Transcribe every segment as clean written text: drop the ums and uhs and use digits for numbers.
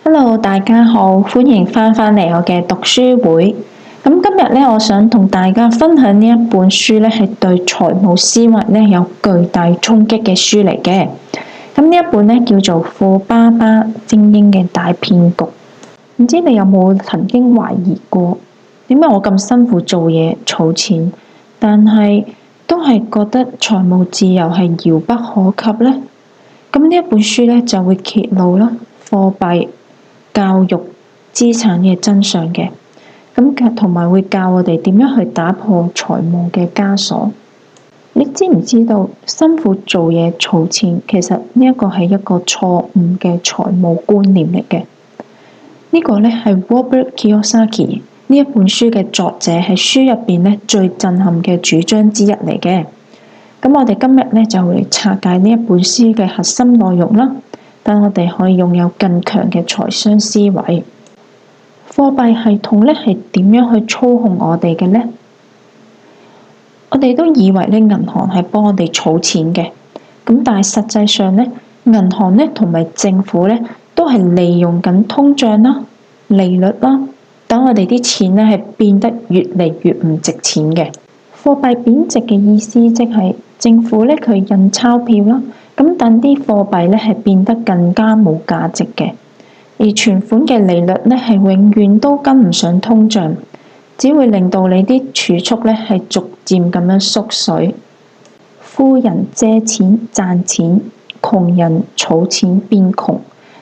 Hello，大家好，歡迎翻嚟我嘅讀書會。咁今日咧，我想同大家分享呢一本書咧，係對財務思維咧有巨大衝擊嘅書嚟嘅。咁呢一本咧叫做《富爸爸精英嘅大騙局》。唔知你有冇曾經懷疑過，點解我咁辛苦做嘢儲錢，但係都係覺得財務自由係遙不可及呢？咁呢一本書咧就會揭露啦，貨幣、教育、資產嘅真相嘅，咁同埋會教我哋點樣去打破財務嘅枷鎖。你知唔知道辛苦做嘢儲錢，其實呢一個係一個錯誤嘅財務觀念嚟嘅？呢個咧係 Robert Kiyosaki 呢一本書嘅作者喺書入邊咧最震撼嘅主張之一嚟嘅。咁我哋今日咧就會拆解呢一本書嘅核心內容啦。等我哋可以擁有更強嘅財商思維。貨幣系統咧係點樣去操控我哋嘅呢？我哋都以為咧銀行係幫我哋儲錢嘅，咁但係實際上咧，銀行咧同埋政府咧都係利用緊通脹啦、利率啦，等我哋啲錢咧係變得越嚟越唔值錢嘅。貨幣貶值嘅意思即係政府咧佢印鈔票啦。咁等啲貨幣咧係變得更加冇價值嘅，而存款嘅利率咧係永遠都跟唔上通脹，只會令到你啲儲蓄咧係逐漸咁樣縮水。富人借錢賺錢，窮人儲錢變窮。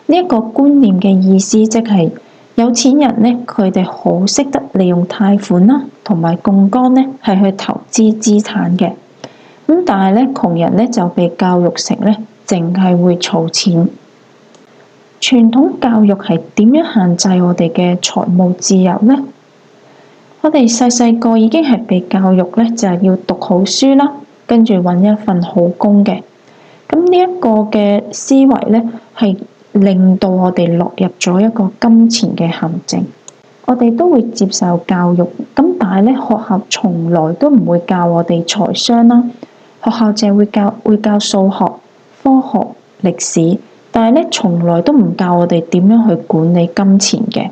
呢一個觀念嘅意思即係有錢人咧，佢哋好識得利用貸款啦，同埋槓桿咧係去投資資產嘅。咁但係咧，窮人咧就被教育成咧，淨係會儲錢。傳統教育係點樣限制我哋嘅財務自由呢？我哋細細個已經係被教育咧，就係要讀好書啦，跟住揾一份好工嘅。咁呢一個嘅思維咧，係令到我哋落入咗一個金錢嘅陷阱。我哋都會接受教育，咁但係咧，學校從來都唔會教我哋財商啦。學校淨係會教數學、科學、歷史，但係咧從來都唔教我哋點樣去管理金錢嘅。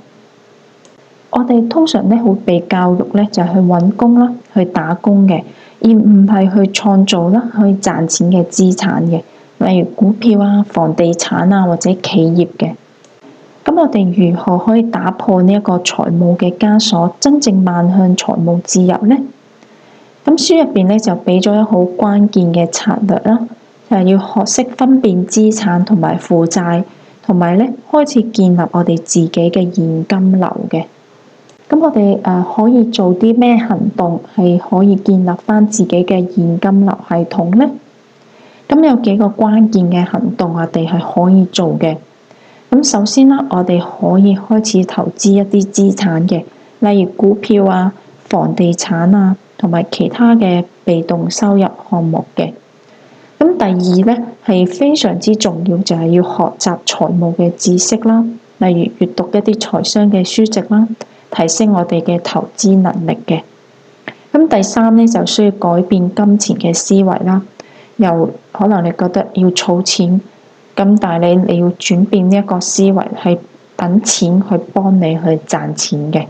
我哋通常咧會被教育咧就係去揾工啦，去打工嘅，而唔係去創造啦，去賺錢嘅資產嘅，例如股票啊、房地產啊或者企業嘅。咁我哋如何可以打破呢一個財務嘅枷鎖，真正邁向財務自由呢？咁書入邊咧就俾咗一個好關鍵嘅策略啦，就係要學識分辨資產同埋負債，同埋咧開始建立我哋自己嘅現金流嘅。咁我哋可以做啲咩行動係可以建立翻自己嘅現金流系統呢？咁有幾個關鍵嘅行動我哋係可以做嘅。咁首先啦，我哋可以開始投資一啲資產嘅，例如股票啊、房地產啊，同埋其他嘅被動收入項目嘅。咁第二咧係非常之重要，就係要學習財務嘅知識啦，例如閱讀一啲財商嘅書籍啦，提升我哋嘅投資能力嘅。咁第三咧就需要改變金錢嘅思維啦，由可能你覺得要儲錢，咁但係你要轉變呢一個思維，係等錢去幫你去賺錢嘅。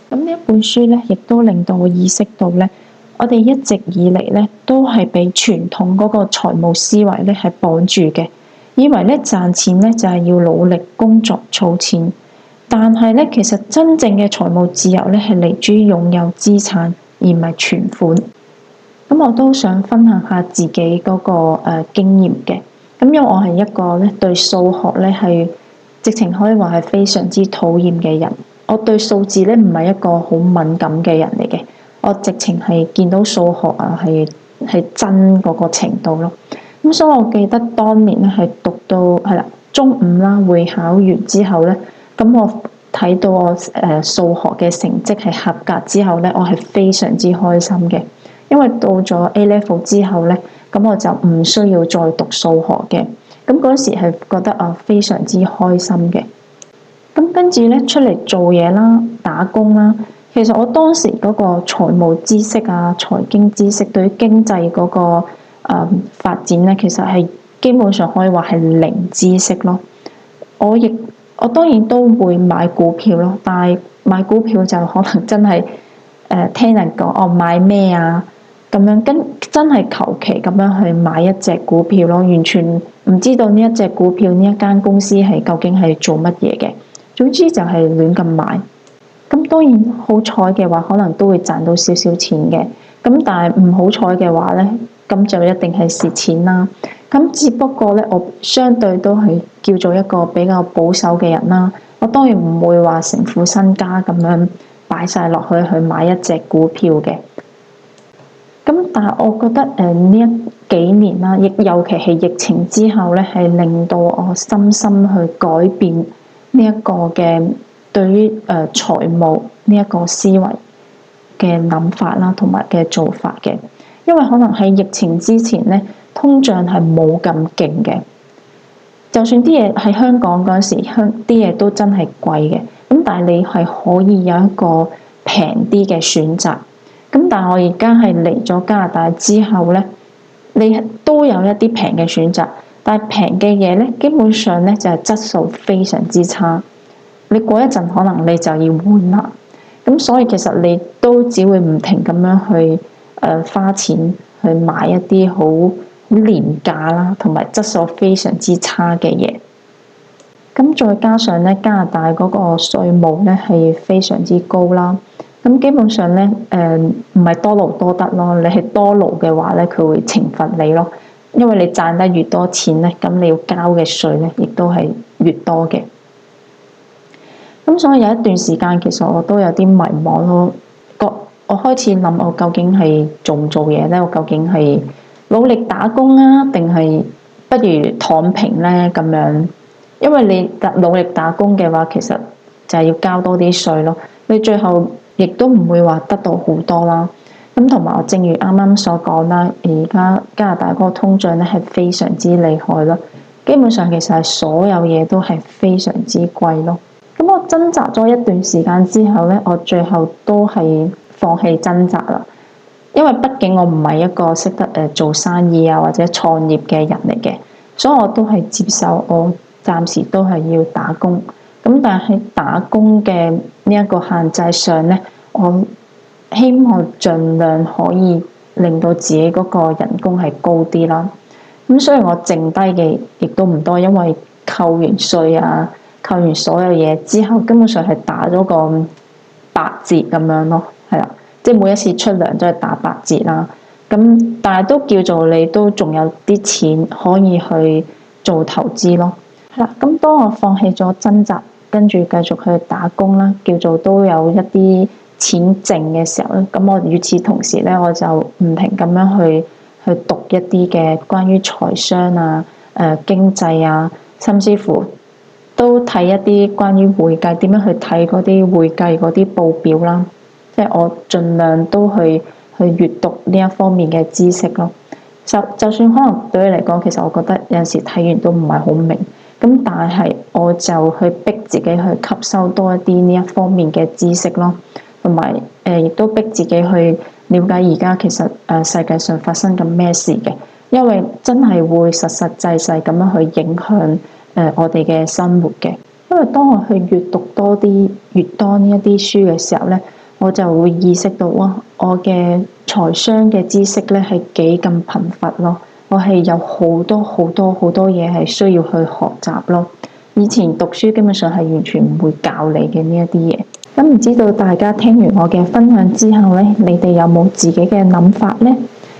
咁呢一本書咧，亦都令到我意識到咧，我哋一直以嚟咧都係被傳統嗰個財務思維咧係綁住嘅，以為咧賺錢咧就係要努力工作儲錢，但係咧其實真正嘅財務自由咧係嚟自於擁有資產，而唔係存款。咁我都想分享下自己嗰個經驗嘅。咁因為我係一個咧對數學咧係直情可以話係非常之討厭嘅人。我對數字咧唔係一個好敏感嘅人嚟嘅，我直情係見到數學啊係真嗰個程度咯。咁所以我記得當年咧係讀到係啦中五啦，會考完之後咧，咁我睇到我數學嘅成績係合格之後咧，我係非常之開心嘅，因為到咗 A level 之後咧，咁我就唔需要再讀數學嘅。咁嗰時係覺得非常之開心嘅。咁跟住咧出嚟做嘢啦，打工啦。其實我當時嗰個財務知識啊、財經知識對於經濟嗰個發展咧，其實係基本上可以話係零知識咯。我亦我當然都會買股票咯，但係買股票就可能真係聽人講哦買咩啊咁樣，真係求其咁樣去買一隻股票咯，完全唔知道呢一隻股票呢一間公司係究竟係做乜嘢嘅。總之就係亂咁買。咁當然好彩嘅話，可能都會賺到少少錢嘅。咁但係唔好彩嘅話咧，咁就一定係蝕錢啦。咁只不過咧，我相對都係叫做一個比較保守嘅人啦。我當然唔會話成副身家咁樣擺晒落去買一隻股票嘅。咁但係我覺得呢一幾年啦，亦尤其係疫情之後咧，係令到我深深去改變呢一個嘅對於財務呢一個思維嘅諗法啦，同埋嘅做法嘅。因為可能喺疫情之前咧，通脹係冇咁勁嘅。就算啲嘢喺香港嗰時，啲嘢都真係貴嘅。咁但係你係可以有一個平啲嘅選擇。咁但係我而家係嚟咗加拿大之後咧，你都有一啲平嘅選擇，但係平嘅嘢咧，基本上咧就係質素非常之差。你過一陣可能你就要換啦。咁所以其實你都只會唔停咁樣去花錢去買一啲好廉價啦，同埋質素非常之差嘅嘢。咁再加上咧，加拿大嗰個稅務咧係非常之高啦。咁基本上咧，唔係多勞多得咯。你係多勞嘅話咧，佢會懲罰你咯。因為你賺得越多錢咧，咁你要交嘅稅咧，亦都係越多嘅。咁所以有一段時間，其實我都有啲迷茫咯。我開始諗，我究竟係做唔做嘢咧？我究竟係努力打工啊，定係不如躺平咧？咁樣，因為你努力打工嘅話，其實就係要交多啲稅咯。你最後亦都唔會話得到好多啦。咁同埋我正如啱啱所講啦，而家加拿大嗰個通脹咧係非常之厲害咯。基本上其實係所有嘢都係非常之貴咯。咁我掙扎咗一段時間之後咧，我最後都係放棄掙扎啦。因為畢竟我唔係一個識得做生意啊或者創業嘅人嚟嘅，所以我都係接受我暫時都係要打工。咁但係打工嘅呢一個限制上咧，我希望盡量可以令到自己嗰個人工係高啲啦。咁所以我剩低嘅亦都唔多，因為扣完稅啊，扣完所有嘢之後，根本上係打咗個8折咁樣咯，係啦，即係每一次出糧都係打8折啦。咁但係都叫做你都仲有啲錢可以去做投資咯。係啦，咁當我放棄咗掙扎，跟住繼續去打工啦，叫做都有一啲錢剩嘅時候咧，咁我與此同時咧，我就唔停咁樣去讀一啲嘅關於財商啊、經濟啊，甚至乎都睇一啲關於會計，點樣去睇嗰啲會計嗰啲報表啦。即係我盡量都去閱讀呢一方面嘅知識咯。就算可能對你嚟講，其實我覺得有陣時睇完都唔係好明。咁但係我就去逼自己去吸收多一啲呢一方面嘅知識咯，同埋亦都逼自己去了解而家其實世界上發生緊咩事嘅，因為真係會實實際際咁樣去影響我哋嘅生活嘅。因為當我去閱讀越多呢一啲書嘅時候咧，我就會意識到哇，我嘅財商嘅知識咧係幾咁貧乏咯。我係有好多嘢係需要去學習咯。以前讀書基本上係完全唔會教你嘅呢一啲嘢。咁唔知道大家聽完我嘅分享之後咧，你哋有冇自己嘅諗法呢？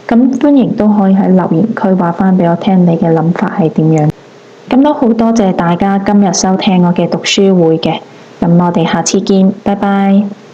咁歡迎都可以喺留言區話翻俾我聽，你嘅諗法係點樣？咁都好多謝大家今日收聽我嘅讀書會嘅。咁我哋下次見，拜拜。